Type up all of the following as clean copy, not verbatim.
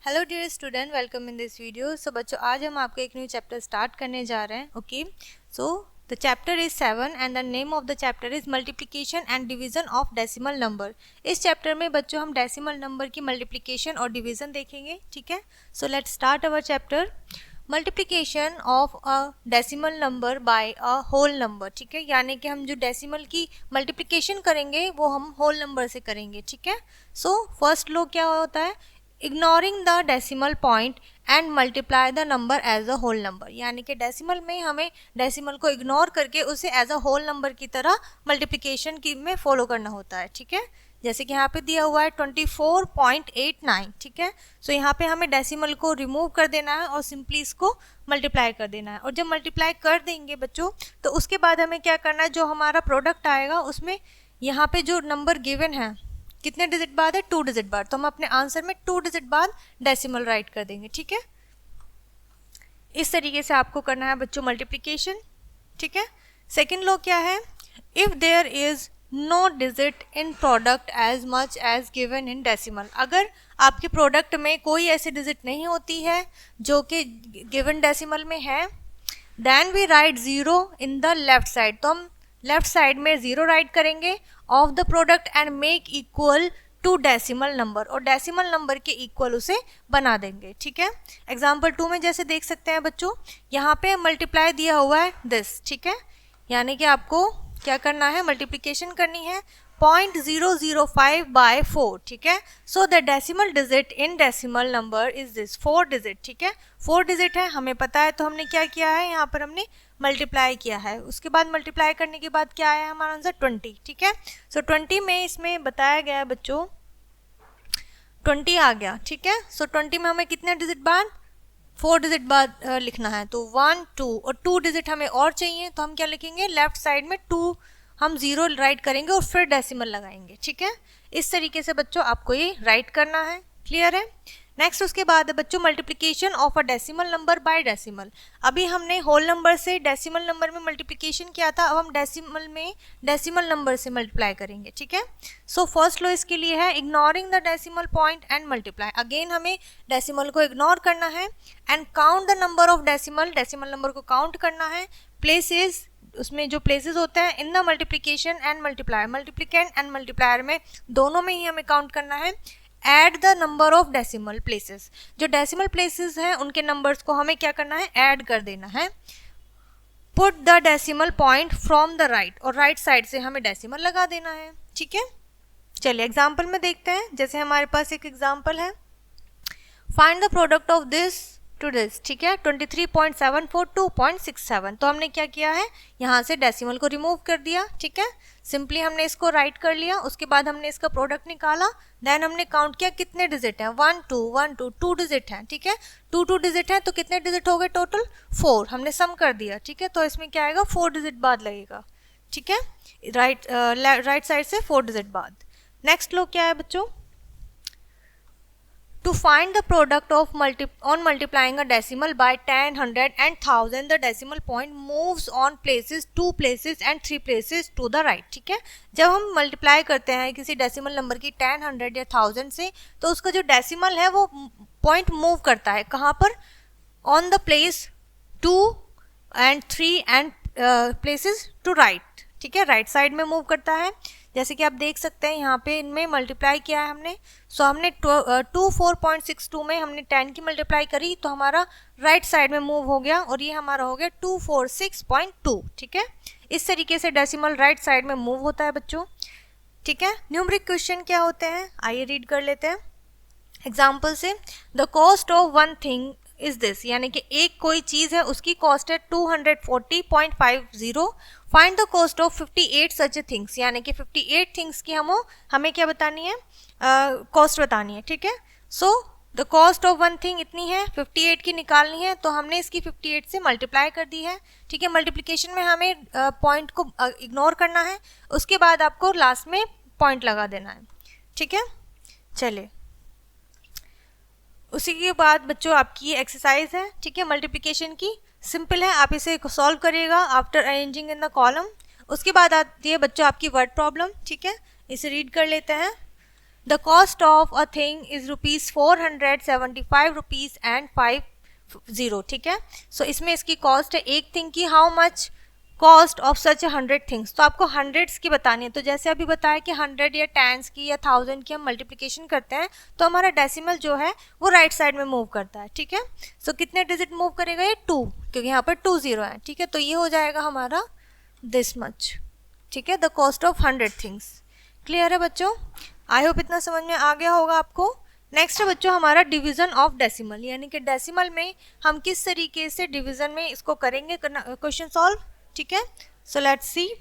Hello dear student, welcome in this video. So बच्चों, आज हम आपको एक न्यू चैप्टर स्टार्ट करने जा रहे हैं। Okay, so the chapter is 7 and the name of the chapter is multiplication and division of decimal number. इस चैप्टर में बच्चों हम डेसिमल नंबर की मल्टीप्लिकेशन और डिवीजन देखेंगे। ठीक है, so let's start our chapter. Multiplication of a decimal number by a whole number. ठीक है, यानी कि हम जो डेसिमल की मल्टीप्लिकेशन करेंगे वो हम होल नंबर से करेंगे। ठीक है, सो फर्स्ट लो क्या होता है, ignoring the decimal point and multiply the number as a whole number. यानी कि डेसिमल में हमें डेसिमल को इग्नोर करके उसे एज अ होल नंबर की तरह मल्टीप्लिकेशन की में फॉलो करना होता है। ठीक है, जैसे कि यहाँ पे दिया हुआ है 24.89। ठीक है, सो यहाँ पे हमें डेसिमल को रिमूव कर देना है और सिंपली इसको मल्टीप्लाई कर देना है। और जब मल्टीप्लाई कर देंगे बच्चों, तो उसके बाद हमें क्या करना है, जो हमारा प्रोडक्ट आएगा उसमें यहाँ पे जो नंबर गिवन है कितने डिजिट बाद है, 2 डिजिट बाद, तो हम अपने आंसर में 2 डिजिट बाद डेसिमल राइट कर देंगे। ठीक है, इस तरीके से आपको करना है बच्चों मल्टीप्लिकेशन। ठीक है, सेकेंड लो क्या है, if there is no digit in product as much as given in decimal. अगर आपके प्रोडक्ट में कोई ऐसी डिजिट नहीं होती है जो कि गिवन डेसिमल में है, then we write 0 in the left side. तो हम लेफ्ट साइड में 0 राइट करेंगे of the product and make equal to decimal number, और डेसिमल नंबर के इक्वल उसे बना देंगे। ठीक है, एग्जाम्पल 2 में जैसे देख सकते हैं बच्चों, यहाँ पे मल्टीप्लाई दिया हुआ है दिस। ठीक है, यानी कि आपको क्या करना है, मल्टीप्लिकेशन करनी है 0.005 बाय 4। ठीक है, so the decimal digit in decimal number is this 4 digit. ठीक है, 4 डिजिट है, हमें पता है, तो हमने क्या किया है, यहाँ पर हमने मल्टीप्लाई किया है। उसके बाद मल्टीप्लाई करने के बाद क्या आया हमारा आंसर 20। ठीक है, सो 20 में इसमें बताया गया है बच्चों 20 आ गया। ठीक है, सो 20 में हमें कितने डिजिट बाद, 4 डिजिट बाद लिखना है, तो 1 2 और 2 डिजिट हमें और चाहिए, तो हम क्या लिखेंगे, लेफ्ट साइड में 2 हम 0 राइट करेंगे और फिर डेसिमल लगाएंगे। ठीक है, इस तरीके से बच्चों आपको ये राइट करना है। क्लियर है। नेक्स्ट उसके बाद है बच्चों multiplication of a decimal number bye decimal. अभी हमने होल नंबर से डेसिमल नंबर में मल्टीप्लिकेशन किया था, अब हम डेसिमल में डेसिमल नंबर से मल्टीप्लाई करेंगे। ठीक है, सो फर्स्ट लो इसके लिए है ignoring the decimal point and multiply. Again हमें डेसिमल को इग्नोर करना है and count the number of decimal, decimal number को काउंट करना है। प्लेसेस, उसमें जो प्लेसेस होते हैं in the multiplication and multiplier, multiplicand and multiplier में दोनों में ही हमें काउंट करना है। Add the number of decimal places, जो डेसिमल प्लेसेस हैं उनके नंबर्स को हमें क्या करना है, ऐड कर देना है। Put the decimal point from the right, और राइट साइड से हमें डेसिमल लगा देना है। ठीक है, चलिए एग्जाम्पल में देखते हैं। जैसे हमारे पास एक एग्जाम्पल है, find the product of this to this. ठीक है, 23.74 2.67, तो हमने क्या किया है, यहाँ से डेसिमल को रिमूव कर दिया। ठीक है, सिंपली हमने इसको राइट कर लिया, उसके बाद हमने इसका प्रोडक्ट निकाला, देन हमने काउंट किया कितने डिजिट हैं, 1 2 1 2 2 डिजिट हैं। ठीक है, 2 डिजिट हैं, तो कितने डिजिट हो गए टोटल, 4, हमने सम कर दिया। ठीक है, तो इसमें क्या आएगा, 4 डिजिट बाद लगेगा। ठीक है, राइट साइड से 4 डिजिट बाद। नेक्स्ट लो क्या है बच्चों, to find the product of on multiplying a decimal by 10, 100 and 1000, the decimal point moves on places 2 places and 3 places to the right। ठीक है, जब हम मल्टीप्लाई करते हैं किसी डेसिमल नंबर की 10, 100 या 1000 से, तो उसका जो डेसिमल है वो पॉइंट मूव करता है कहाँ पर, on the place 2 and 3 and places to right. ठीक है, राइट साइड में मूव करता है। जैसे कि आप देख सकते हैं यहाँ पे इनमें मल्टीप्लाई किया है हमने, सो हमने 24.62 में हमने 10 की मल्टीप्लाई करी, तो हमारा राइट साइड में मूव हो गया और ये हमारा हो गया 246.2। ठीक है, इस तरीके से डेसिमल राइट साइड में मूव होता है बच्चों। ठीक है, न्यूमरिक क्वेश्चन क्या होते हैं, आइए रीड कर लेते हैं एग्जाम्पल से। The cost of one thing is this, यानी कि एक कोई चीज़ है उसकी कॉस्ट है 240.50। Find the cost of 58 such things, यानी कि 58 थिंग्स की हमें क्या बतानी है, कॉस्ट बतानी है। ठीक है, so the cost of one thing इतनी है, 58 की निकालनी है, तो हमने इसकी 58 से मल्टीप्लाई कर दी है। ठीक है, मल्टीप्लिकेशन में हमें पॉइंट को इग्नोर करना है, उसके बाद आपको लास्ट में पॉइंट लगा देना है। ठीक है, चलिए उसी के बाद बच्चों आपकी ये एक्सरसाइज है। ठीक है, मल्टीप्लिकेशन की, सिंपल है, आप इसे सॉल्व करिएगा after arranging in the column. उसके बाद आती है बच्चों आपकी वर्ड प्रॉब्लम। ठीक है, इसे रीड कर लेते हैं। The cost of a thing is ₹475.50, ठीक है। सो इसमें इसकी कॉस्ट है एक थिंग की, how much cost of such 100 things. तो आपको हंड्रेड्स की बतानी है। तो जैसे अभी बताया कि 100 या टेंस की या 1000 की हम मल्टीप्लिकेशन करते हैं तो हमारा डेसिमल जो है वो राइट साइड में मूव करता है, ठीक है। सो कितने डिजिट मूव करेगा ये 2, क्योंकि यहाँ पर 2 0 है, ठीक है। तो ये हो जाएगा हमारा दिस मच, ठीक है, the cost of 100 things. Clear है बच्चों? आई होप इतना समझ में आ गया होगा आपको। नेक्स्ट है बच्चों हमारा डिवीजन ऑफ डेसिमल, यानी कि डेसिमल में हम किस तरीके से डिवीजन में इसको करेंगे क्वेश्चन सॉल्व, ठीक है। So let's see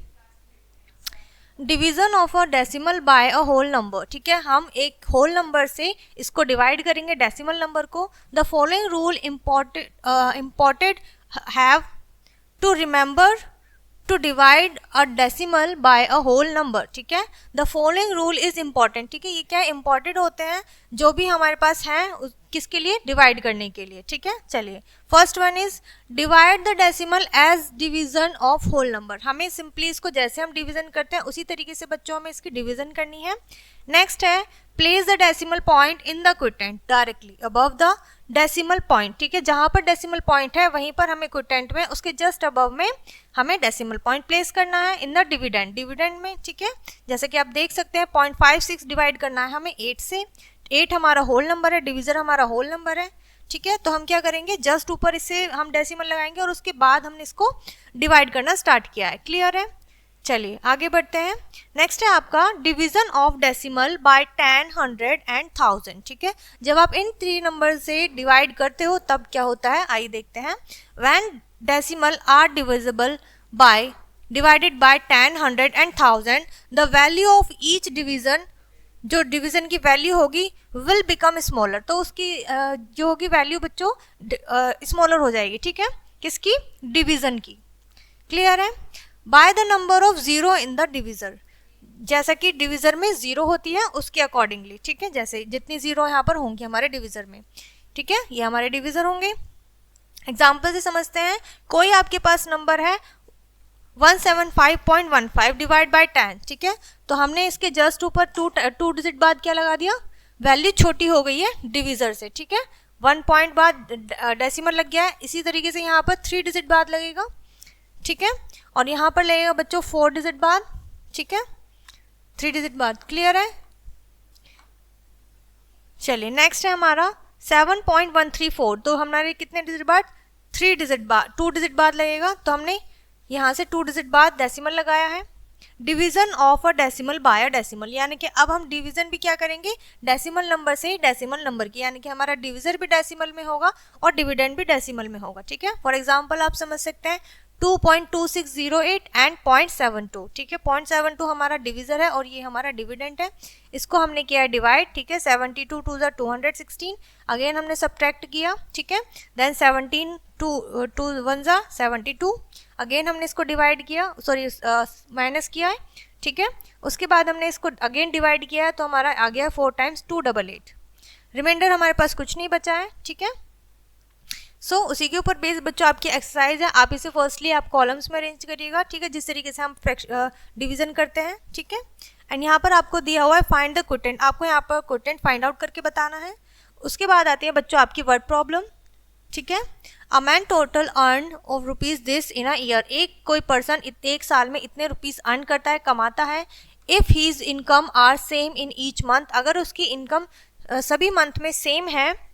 division of a decimal by a whole number, ठीक है। हम एक होल नंबर से इसको डिवाइड करेंगे डेसिमल नंबर को। The following rule important have to remember to divide a decimal by a whole number, ठीक है। The following rule is important, ठीक है। ये क्या इम्पॉर्टेंट होते हैं जो भी हमारे पास हैं किसके लिए, डिवाइड करने के लिए, ठीक है। चलिए first one is divide the decimal as division of whole number. हमें सिंपली इसको जैसे हम डिवीजन करते हैं उसी तरीके से बच्चों हमें इसकी डिवीजन करनी है। नेक्स्ट है place the decimal point in the quotient directly above the decimal point, ठीक है। जहां पर डेसिमल पॉइंट है वहीं पर हमें क्वोटिएंट में उसके जस्ट अबव में हमें डेसिमल पॉइंट प्लेस करना है इन द डिविडेंड, डिविडेंड में, ठीक है। जैसे कि आप देख सकते हैं 0.56 डिवाइड करना है हमें 8 से। 8 हमारा होल नंबर है, डिविजर हमारा होल नंबर है, ठीक है। तो हम क्या करेंगे, जस्ट ऊपर इसे हम डेसिमल लगाएंगे और उसके बाद हमने इसको डिवाइड करना स्टार्ट किया है। क्लियर है? चलिए आगे बढ़ते हैं। नेक्स्ट है आपका division of decimal by 10, 100 and 1000, ठीक है। जब आप इन 3 नंबर से डिवाइड करते हो तब क्या होता है, आइए देखते हैं। When decimal are divisible by divided by 10, 100 and 1000 the value of each division, जो डिवीजन की वैल्यू होगी विल बिकम स्मॉलर। तो उसकी जो होगी वैल्यू बच्चों स्मॉलर हो जाएगी, ठीक है, किसकी, डिवीजन की। क्लियर है? By the number of zero in the divisor, जैसा कि डिविजर में जीरो होती है उसके अकॉर्डिंगली, ठीक है। जैसे जितनी जीरो यहाँ पर होंगी हमारे डिविजर में, ठीक है, ये हमारे डिविजर होंगे। एग्जाम्पल से समझते हैं। कोई आपके पास नंबर है 175.15 डिवाइड बाय 10, ठीक है। तो हमने इसके जस्ट ऊपर टू डिजिट बाद क्या लगा दिया, वैल्यू छोटी हो गई है डिविजर से, ठीक है। 1 पॉइंट बाद डेसिमल लग गया है। इसी तरीके से यहाँ पर 3 डिजिट बाद लगेगा, ठीक है। और यहाँ पर लगेगा बच्चों 4 डिजिट बाद, ठीक है, 3 डिजिट बाद। क्लियर है? चलिए नेक्स्ट है हमारा 7.134। तो हमारे कितने डिजिट बाद, 3 डिजिट बाद, 2 डिजिट बाद लगेगा। तो हमने यहाँ से 2 डिजिट बाद डेसिमल लगाया है। Division of a decimal by a decimal, यानी कि अब हम डिवीजन भी क्या करेंगे, डेसिमल नंबर से ही डेसिमल नंबर की, यानी कि हमारा डिविजर भी डेसिमल में होगा और डिविडेंड भी डेसिमल में होगा, ठीक है। फॉर एग्जांपल आप समझ सकते हैं 2.2608 एंड 0.72, ठीक है। 0.72 हमारा डिविजर है और ये हमारा डिविडेंड है। इसको हमने किया है डिवाइड, ठीक है। 72 2 216, अगेन हमने सब्ट्रैक्ट किया, ठीक है। देन 17 2 1 72, अगेन हमने इसको डिवाइड किया, सॉरी माइनस किया है, ठीक है। उसके बाद हमने इसको अगेन डिवाइड किया है तो हमारा आ गया 4 टाइम्स 288। रिमाइंडर हमारे पास कुछ नहीं बचा है, ठीक है। सो उसी के ऊपर बेस बच्चों आपकी एक्सरसाइज है। आप इसे फर्स्टली आप कॉलम्स में अरेंज करिएगा, ठीक है, जिस तरीके से हम डिवीजन करते हैं, ठीक है। एंड यहाँ पर आपको दिया हुआ है फाइंड द क्वोटिएंट, आपको यहाँ पर क्वोटिएंट फाइंड आउट करके बताना है। उसके बाद आती है बच्चों आपकी वर्ड प्रॉब्लम, ठीक है। A man total earn of rupees this in a year, एक कोई पर्सन एक साल में इतने रुपीज अर्न करता है, कमाता है। If his income are same in each month, अगर उसकी इनकम सभी मंथ में सेम है।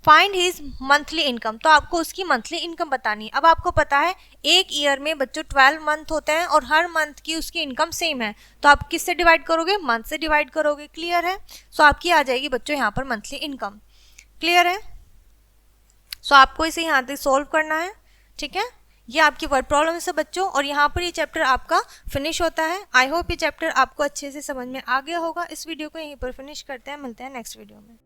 फाइंड हिज मंथली इनकम, तो आपको उसकी मंथली इनकम बतानी है। अब आपको पता है एक ईयर में बच्चों 12 मंथ होते हैं और हर मंथ की उसकी इनकम सेम है, तो आप किससे डिवाइड करोगे, मंथ से डिवाइड करोगे। क्लियर है? सो आपकी आ जाएगी बच्चों यहाँ पर मंथली इनकम। क्लियर है? सो आपको इसे यहाँ से सॉल्व करना है, ठीक है। ये आपकी वर्ड प्रॉब्लम है बच्चों, और यहाँ पर ये चैप्टर आपका फिनिश होता है। आई होप ये चैप्टर आपको अच्छे से समझ में आ गया होगा। इस वीडियो को यहीं पर फिनिश करते हैं, मिलते हैं नेक्स्ट वीडियो में।